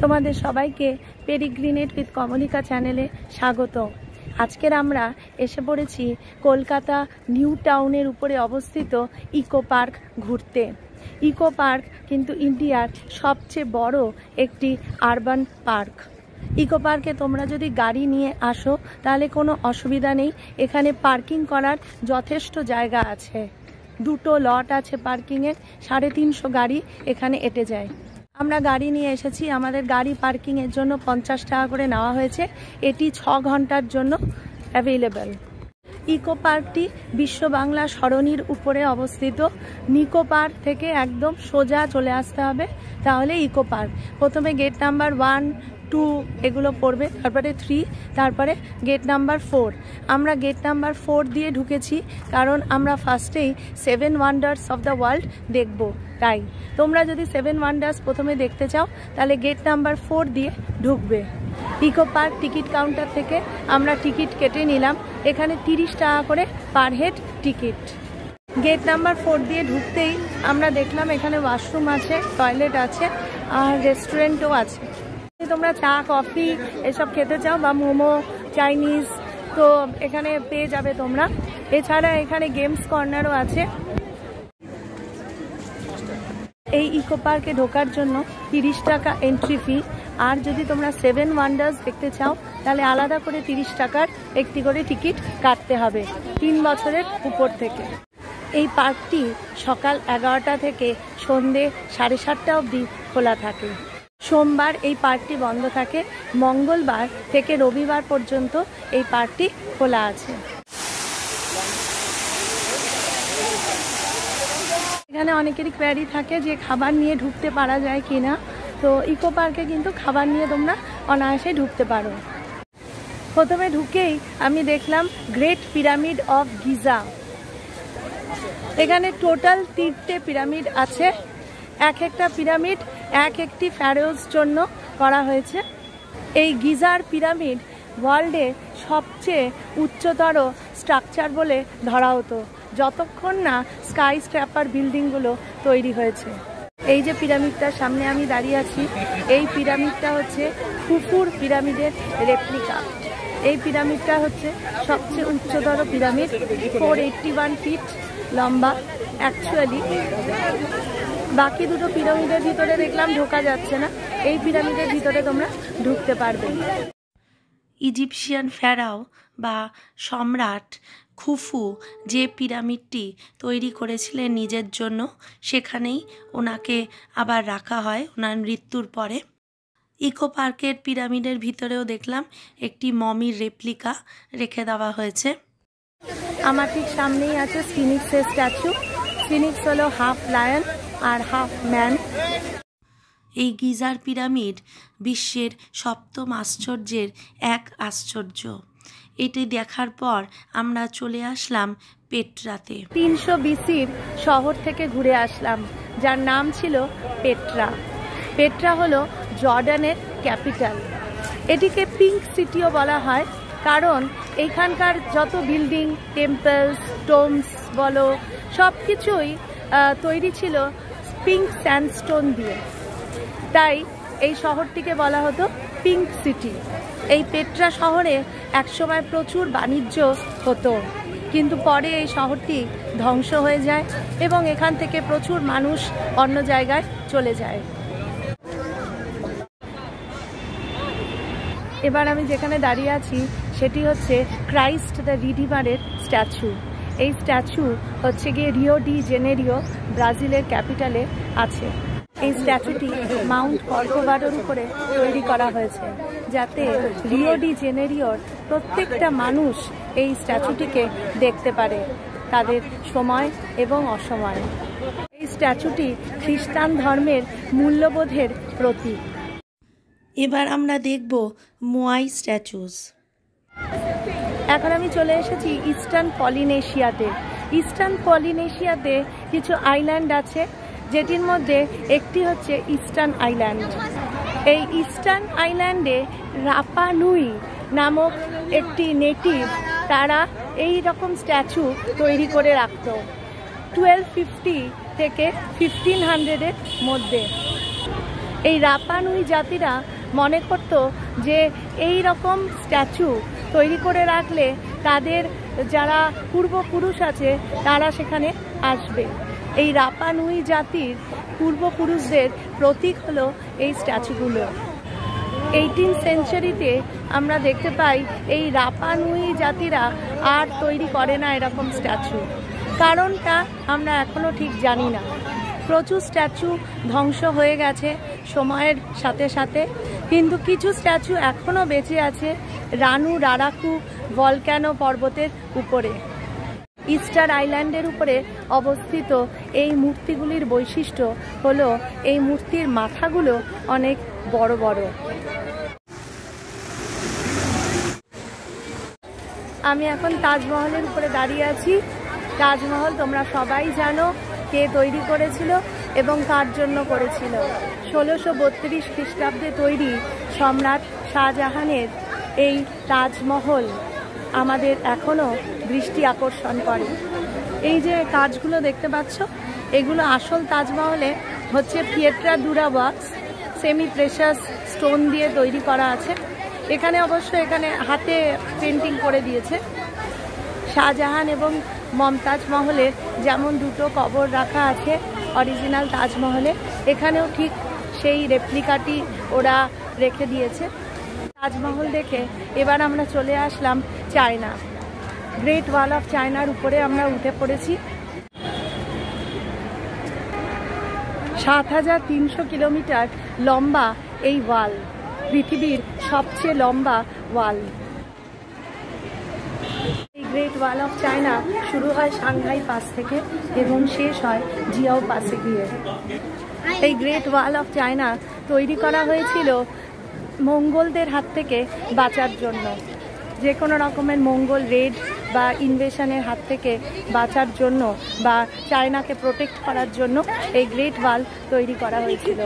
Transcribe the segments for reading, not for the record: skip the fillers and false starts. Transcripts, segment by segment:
তোমাদের সবাইকে পেরিগ্রিনেট উইথ কমলিকা চ্যানেলে স্বাগত। আজকের আমরা এসে পড়েছি কলকাতা নিউ টাউনের উপরে অবস্থিত ইকো পার্ক ঘুরতে। ইকো পার্ক কিন্তু ইন্ডিয়ার সবচেয়ে বড় একটি আরবান পার্ক। ইকো পার্কে তোমরা যদি গাড়ি নিয়ে আসো তাহলে কোনো অসুবিধা নেই, এখানে পার্কিং করার যথেষ্ট জায়গা আছে। দুটো লট আছে পার্কিংয়ের, 350 গাড়ি এখানে এঁটে যায়। আমরা গাড়ি নিয়ে এসেছি, আমাদের গাড়ি পার্কিংয়ের জন্য 50 টাকা করে নেওয়া হয়েছে। এটি 6 ঘন্টার জন্য অ্যাভেলেবেল। ইকো পার্কটি বিশ্ব বাংলা সরণির উপরে অবস্থিত। নিকো পার্ক থেকে একদম সোজা চলে আসতে হবে, তাহলে ইকো পার্ক। প্রথমে গেট নাম্বার 1, 2 এগুলো পড়বে, তারপরে 3, তারপরে গেট নাম্বার 4। আমরা গেট নাম্বার 4 দিয়ে ঢুকেছি, কারণ আমরা ফার্স্টেই 7 ওয়ান্ডার্স অফ দ্য ওয়ার্ল্ড দেখব। তাই তোমরা যদি 7 ওয়ান্ডার্স প্রথমে দেখতে চাও তাহলে গেট নাম্বার 4 দিয়ে ঢুকবে। ইকো পার্ক টিকিট কাউন্টার থেকে আমরা টিকিট কেটে নিলাম। এখানে 30 টাকা করে per head ticket. Gate number 4 দিয়ে ঢুকতেই আমরা দেখলাম এখানে ওয়াশরুম আছে, টয়লেট আছে আর রেস্টুরেন্টও আছে। তোমরা চা কফি এসব খেতে চাও বা মোমো চাইনিজ তো এখানে পেয়ে যাবে তোমরা। এছাড়া এখানে গেমস কর্নারও আছে। এই ইকো পার্কে ঢোকার জন্য 30 টাকা এন্ট্রি ফি, আর যদি তোমরা 7 ওয়ান্ডার্স দেখতে চাও তাহলে আলাদা করে 30 টাকার একটি করে টিকিট কাটতে হবে 3 বছরের উপর থেকে। এই পার্কটি সকাল 11টা থেকে সন্ধে 7:30 অবধি খোলা থাকে। সোমবার এই পার্কটি বন্ধ থাকে, মঙ্গলবার থেকে রবিবার পর্যন্ত এই পার্কটি খোলা আছে। এখানে অনেকেরই কোয়ারি থাকে যে খাবার নিয়ে ঢুকতে পারা যায় কিনা, তো ইকো পার্কে কিন্তু খাবার নিয়ে তোমরা অনায়াসে ঢুকতে পারো। প্রথমে ঢুকেই আমি দেখলাম গ্রেট পিরামিড অফ গিজা। এখানে টোটাল 3টে পিরামিড আছে। এক একটা পিরামিড এক একটি ফ্যারাওর জন্য করা হয়েছে। এই গিজার পিরামিড ওয়ার্ল্ডের সবচেয়ে উচ্চতর স্ট্রাকচার বলে ধরা হতো, যতক্ষণ না স্কাই স্ক্র্যাপার বিল্ডিংগুলো তৈরি হয়েছে। এই যে পিরামিডটার সামনে আমি দাঁড়িয়ে আছি, এই পিরামিডটা হচ্ছে খুফুর পিরামিডের রেপ্লিকা। এই পিরামিডটা হচ্ছে সবচেয়ে উচ্চতর পিরামিড, 481 ফিট লম্বা। অ্যাকচুয়ালি বাকি দুটো পিরামিডের ভিতরে দেখলাম ঢোকা যাচ্ছে না, এই পিরামিডের ভিতরে তোমরা ঢুকতে পারবে। ইজিপশিয়ান ফেরাও বা সম্রাট খুফু যে পিরামিডটি তৈরি করেছিলেন নিজের জন্য, সেখানেই ওনাকে আবার রাখা হয় ওনার মৃত্যুর পরে। ইকো পার্কের পিরামিডের ভিতরেও দেখলাম একটি মমির রেপ্লিকা রেখে দেওয়া হয়েছে। আমার ঠিক সামনেই আছে ফিনিক্সের স্ট্যাচু। ফিনিক্স হলো হাফ লায়ন আর হাফ ম্যান। এই গিজার পিরামিড বিশ্বের 7ম আশ্চর্যের এক আশ্চর্য। এটি দেখার পর আমরা চলে আসলাম পেট্রাতে। 300 BCর শহর থেকে ঘুরে আসলাম, যার নাম ছিল পেট্রা। পেট্রা হলো জর্ডানের ক্যাপিটাল। এটিকে পিঙ্ক সিটিও বলা হয়, কারণ এখানকার যত বিল্ডিং, টেম্পলস, টোম্বস বলো, সব কিছুই তৈরি ছিল পিঙ্ক স্যান্ডস্টোন দিয়ে। তাই এই শহরটিকে বলা হতো পিঙ্ক সিটি। এই পেট্রা শহরে একসময় প্রচুর বাণিজ্য হতো, কিন্তু পরে এই শহরটি ধ্বংস হয়ে যায় এবং এখান থেকে প্রচুর মানুষ অন্য জায়গায় চলে যায়। এবার আমি যেখানে দাঁড়িয়ে আছি সেটি হচ্ছে ক্রাইস্ট দ্য রিডিমারের স্ট্যাচু। এই স্ট্যাচু হচ্ছে গিয়ে রিও ডি জেনেরিও, ব্রাজিলের ক্যাপিটালে আছে। এই স্ট্যাচুটি মাউন্ট কর্কোভাডোর উপরে তৈরি করা হয়েছে, যাতে রিও ডি জেনেরিওর প্রত্যেকটা মানুষ এই স্ট্যাচুটিকে দেখতে পারে তাদের সময় এবং অসময়। এই স্ট্যাচুটি খ্রিস্টান ধর্মের মূল্যবোধের প্রতীক। এবার আমরা দেখব মোয়াই স্ট্যাচুস। এখন আমি চলে এসেছি ইস্টার্ন পলিনেশিয়াতে। ইস্টার্ন পলিনেশিয়াতে কিছু আইল্যান্ড আছে, যেটির মধ্যে একটি হচ্ছে ইস্টার্ন আইল্যান্ড। এই ইস্টার্ন আইল্যান্ডে রাপা নুই নামক একটি নেটিভ, তারা এই রকম স্ট্যাচু তৈরি করে রাখত 1250 থেকে 1500-এর মধ্যে। এই রাপা নুই জাতিরা মনে করত যে এই রকম স্ট্যাচু তৈরি করে রাখলে তাদের যারা পূর্বপুরুষ আছে তারা সেখানে আসবে। এই রাপা নুই জাতির পূর্বপুরুষদের প্রতীক হলো এই স্ট্যাচুগুলো। 18th সেঞ্চুরিতে আমরা দেখতে পাই এই রাপা নুই জাতিরা আর তৈরি করে না এরকম স্ট্যাচু। কারণটা আমরা এখনো ঠিক জানি না। প্রচুর স্ট্যাচু ধ্বংস হয়ে গেছে সময়ের সাথে সাথে, কিন্তু কিছু স্ট্যাচু এখনো বেঁচে আছে রানু রারাকু ভলক্যানো পর্বতের উপরে। ইস্টার আইল্যান্ডের উপরে অবস্থিত এই মূর্তিগুলির বৈশিষ্ট্য হলো এই মূর্তির মাথাগুলো অনেক বড় বড়। আমি এখন তাজমহলের উপরে দাঁড়িয়ে আছি। তাজমহল তোমরা সবাই জানো কে তৈরি করেছিল এবং কার জন্য করেছিল। 1632 খ্রিস্টাব্দে তৈরি সম্রাট শাহজাহানের এই তাজমহল আমাদের এখনো দৃষ্টি আকর্ষণ করে। এই যে কাজগুলো দেখতে পাচ্ছ, এগুলো আসল তাজমহলে হচ্ছে pietra dura works, semi precious stone দিয়ে তৈরি করা আছে। এখানে অবশ্য এখানে হাতে পেন্টিং করে দিয়েছে। শাহজাহান এবং মমতাজ মহলের যেমন দুটো কবর রাখা আছে অরিজিনাল তাজমহলে, এখানেও ঠিক সেই রেপ্লিকাটি ওরা রেখে দিয়েছে। তাজমহল দেখে এবার আমরা চলে আসলাম চায়না। গ্রেট ওয়াল অফ চায়নার উপরে আমরা উঠে পড়েছি। 7300 কিলোমিটার লম্বা এই ওয়াল, পৃথিবীর সবচেয়ে লম্বা ওয়াল। এই গ্রেট ওয়াল অফ চায়না শুরু হয় সাংহাই পাস থেকে এবং শেষ হয় জিয়াও পাসে গিয়ে। এই গ্রেট ওয়াল অফ চায়না তৈরি করা হয়েছিল মঙ্গলদের হাত থেকে বাঁচার জন্য। যে কোনো রকমের মঙ্গল রেড বা ইনভেশনের হাত থেকে বাঁচার জন্য বা চায়নাকে প্রোটেক্ট করার জন্য এই গ্রেট ওয়াল তৈরি করা হয়েছিল।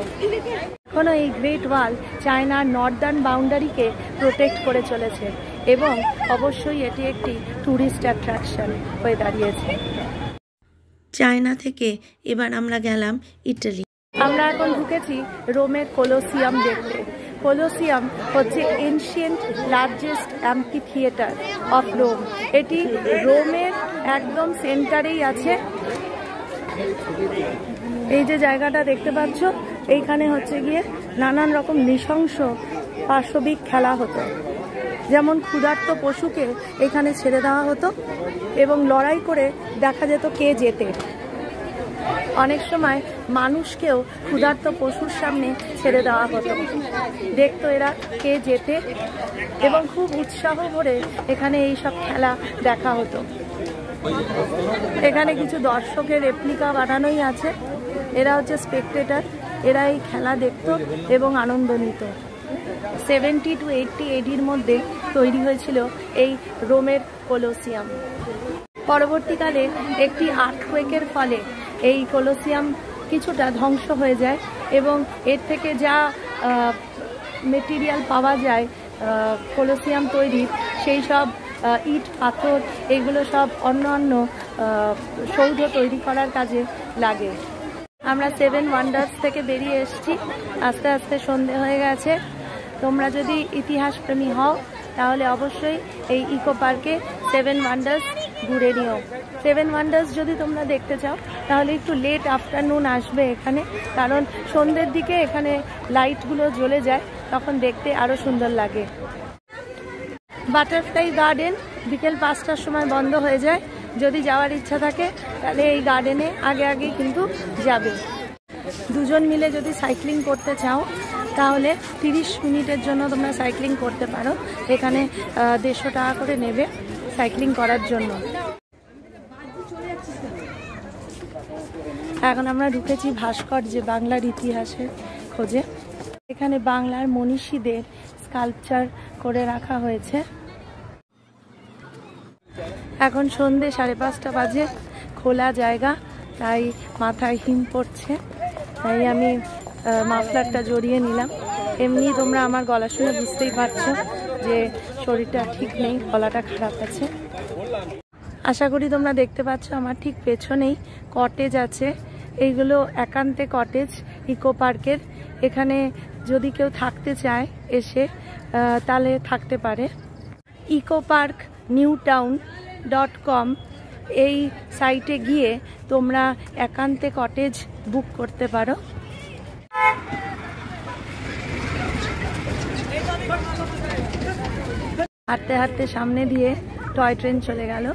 এখনও এই গ্রেট ওয়াল চায়নার নর্দার্ন বাউন্ডারিকে প্রোটেক্ট করে চলেছে এবং অবশ্যই এটি একটি ট্যুরিস্ট অ্যাট্রাকশন হয়ে দাঁড়িয়েছে। চায়না থেকে এবার আমরা গেলাম ইটালি। আমরা এখন ঢুকেছি রোমের কোলোসিয়াম দেখতে। কোলোসিয়াম হচ্ছে ancient largest amphitheatre of Rome. এটি রোমের একদম সেন্টারেই আছে। এই যে জায়গাটা দেখতে পাচ্ছ, এইখানে হচ্ছে গিয়ে নানান রকম নৃশংস পাশবিক খেলা হতো। যেমন ক্ষুধার্ত পশুকে এখানে ছেড়ে দেওয়া হতো এবং লড়াই করে দেখা যেত কে জেতে। অনেক সময় মানুষকেও ক্ষুধার্ত পশুর সামনে ছেড়ে দেওয়া হতো, দেখতো এরা কে জেতে এবং খুব উৎসাহ ভরে এখানে এই সব খেলা দেখা হতো। এখানে কিছু দর্শকের রেপ্লিকা বানানোই আছে, এরা হচ্ছে স্পেকটেটার, এরা এই খেলা দেখতো এবং আনন্দ নিত। 70 to 80 ADর মধ্যে তৈরি হয়েছিল এই রোমের কোলোসিয়াম। পরবর্তীকালে একটি আর্থকোয়েকের ফলে এই কোলোসিয়াম কিছুটা ধ্বংস হয়ে যায় এবং এর থেকে যা মেটেরিয়াল পাওয়া যায় কোলোসিয়াম তৈরির, সেই সব ইট পাথর এগুলো সব অন্য সৌধ তৈরি করার কাজে লাগে। আমরা 7 ওয়ান্ডার্স থেকে বেরিয়ে এসেছি। আস্তে আস্তে সন্ধে হয়ে গেছে। তোমরা যদি ইতিহাস প্রেমী হও তাহলে অবশ্যই এই ইকো পার্কে 7 ওয়ান্ডার্স ঘুরে নিও। 7 ওয়ান্ডার্স যদি তোমরা দেখতে চাও তাহলে একটু লেট আফটারনুন আসবে এখানে, কারণ সন্ধ্যের দিকে এখানে লাইটগুলো জ্বলে যায়, তখন দেখতে আরও সুন্দর লাগে। বাটারফ্লাই গার্ডেন বিকেল 5টার সময় বন্ধ হয়ে যায়। যদি যাওয়ার ইচ্ছা থাকে তাহলে এই গার্ডেনে আগে কিন্তু যাবে। দুজন মিলে যদি সাইক্লিং করতে চাও তাহলে 30 মিনিটের জন্য তোমরা সাইক্লিং করতে পারো। এখানে 150 টাকা করে নেবে সাইক্লিং করার জন্য। এখন আমরা ঢুকেছি ভাস্কর্যে, বাংলার ইতিহাসের খোঁজে। এখানে বাংলার মনীষীদের স্কাল্পচার করে রাখা হয়েছে। এখন সন্ধে 5:30 বাজে, খোলা জায়গা, তাই মাথায় হিম পড়ছে, তাই আমি মাফলারটা জড়িয়ে নিলাম। এমনি তোমরা আমার গলা শুনে বুঝতেই পারছো যে শরীরটা ঠিক নেই, গলাটা খারাপ আছে। আশা করি তোমরা দেখতে পাচ্ছ আমার ঠিক পেছনেই কটেজ আছে, এইগুলো একান্তে কটেজ ইকো পার্কের। এখানে যদি কেউ থাকতে চায় এসে তাহলে থাকতে পারে। ecoparknewtown.com এই সাইটে গিয়ে তোমরা একান্তে কটেজ বুক করতে পারো। হাঁটতে হাঁটতে সামনে দিয়ে টয় ট্রেন চলে গেল।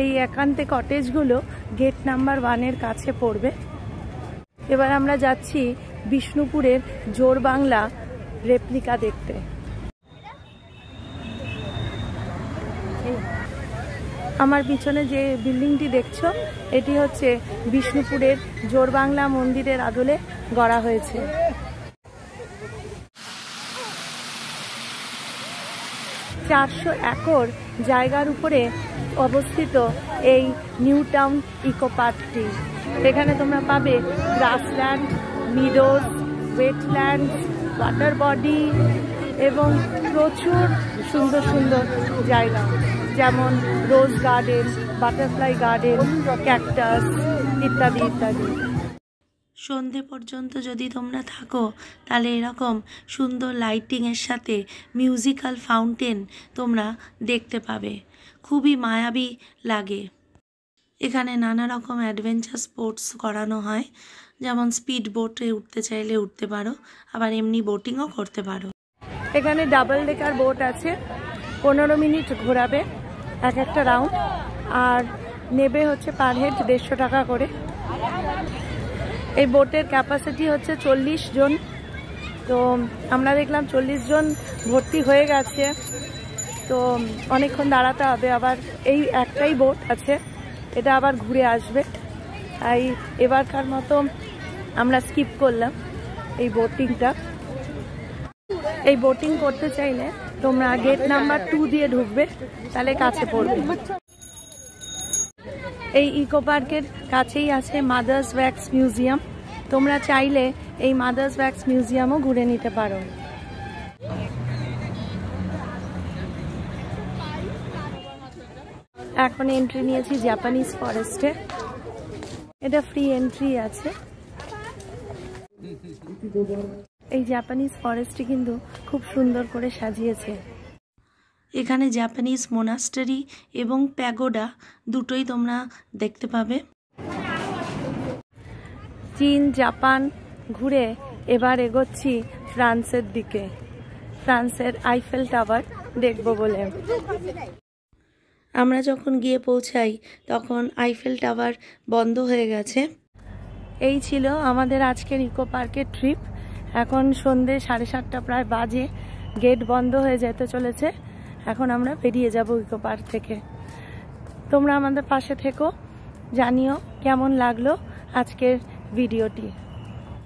এই একান্তে কটেজগুলো গেট নাম্বার 1-এর কাছে পড়বে। এবার আমরা যাচ্ছি বিষ্ণুপুরের জোড়বাংলা রেপ্লিকা দেখতে। আমার পিছনে যে বিল্ডিংটি দেখছো এটি হচ্ছে বিষ্ণুপুরের জোড়বাংলা মন্দিরের আদলে গড়া হয়েছে। চারশো একর জায়গার উপরে অবস্থিত এই নিউ টাউন ইকো পার্কটি। এখানে তোমরা পাবে grassland, meadows, wetland, water body এবং প্রচুর সুন্দর সুন্দর জায়গা, যেমন রোজ গার্ডেন, বাটারফ্লাই গার্ডেন, ক্যাকটাস ইত্যাদি ইত্যাদি। সন্ধে পর্যন্ত যদি তোমরা থাকো তাহলে এরকম সুন্দর লাইটিংয়ের সাথে মিউজিক্যাল ফাউন্টেন তোমরা দেখতে পাবে, খুবই মায়াবী লাগে। এখানে নানা রকম অ্যাডভেঞ্চার স্পোর্টস করানো হয়, যেমন স্পিড বোটে উঠতে চাইলে উঠতে পারো, আবার এমনি বোটিংও করতে পারো। এখানে ডাবল ডেকার বোট আছে, 15 মিনিট ঘোরাবে এক একটা রাউন্ড, আর নেবে হচ্ছে পার হেড 150 টাকা করে। এই বোটের ক্যাপাসিটি হচ্ছে 40 জন। তো আমরা দেখলাম 40 জন ভর্তি হয়ে গেছে, তো অনেকক্ষণ দাঁড়াতে হবে। আবার এই একটাই বোট আছে, এটা আবার ঘুরে আসবে, তাই এবারকার মতো আমরা স্কিপ করলাম এই বোটিংটা। এই বোটিং করতে চাইলে তোমরা গেট নাম্বার 2 দিয়ে ঢুকবে, তাহলে কাছে পড়বে। এই ইকো পার্কের কাছেই আছে মাদার্স ওয়্যাক্স মিউজিয়াম। তোমরা চাইলে এই মাদার্স ওয়্যাক্স মিউজিয়ামও ঘুরে নিতে পারো। এখন এন্ট্রি নিয়েছি জাপানিজ ফরেস্টে। এটা ফ্রি এন্ট্রি আছে। এই জাপানিজ ফরেস্টটি কিন্তু খুব সুন্দর করে সাজিয়েছে। এখানে জাপানিজ মোনাস্টারি এবং প্যাগোডা দুটোই তোমরা দেখতে পাবে। চীন, জাপান ঘুরে এবার এগোচ্ছি ফ্রান্সের দিকে। ফ্রান্সের আইফেল টাওয়ার দেখব বলে। আমরা যখন গিয়ে পৌঁছাই তখন আইফেল টাওয়ার বন্ধ হয়ে গেছে। এই ছিল আমাদের আজকের ইকো পার্কের ট্রিপ। এখন সন্ধে 7:30 প্রায় বাজে, গেট বন্ধ হয়ে যেতে চলেছে। এখন আমরা বেরিয়ে যাব ইকো পার্ক থেকে। তোমরা আমাদের পাশে থেকো, জানিও কেমন লাগলো আজকের ভিডিওটি।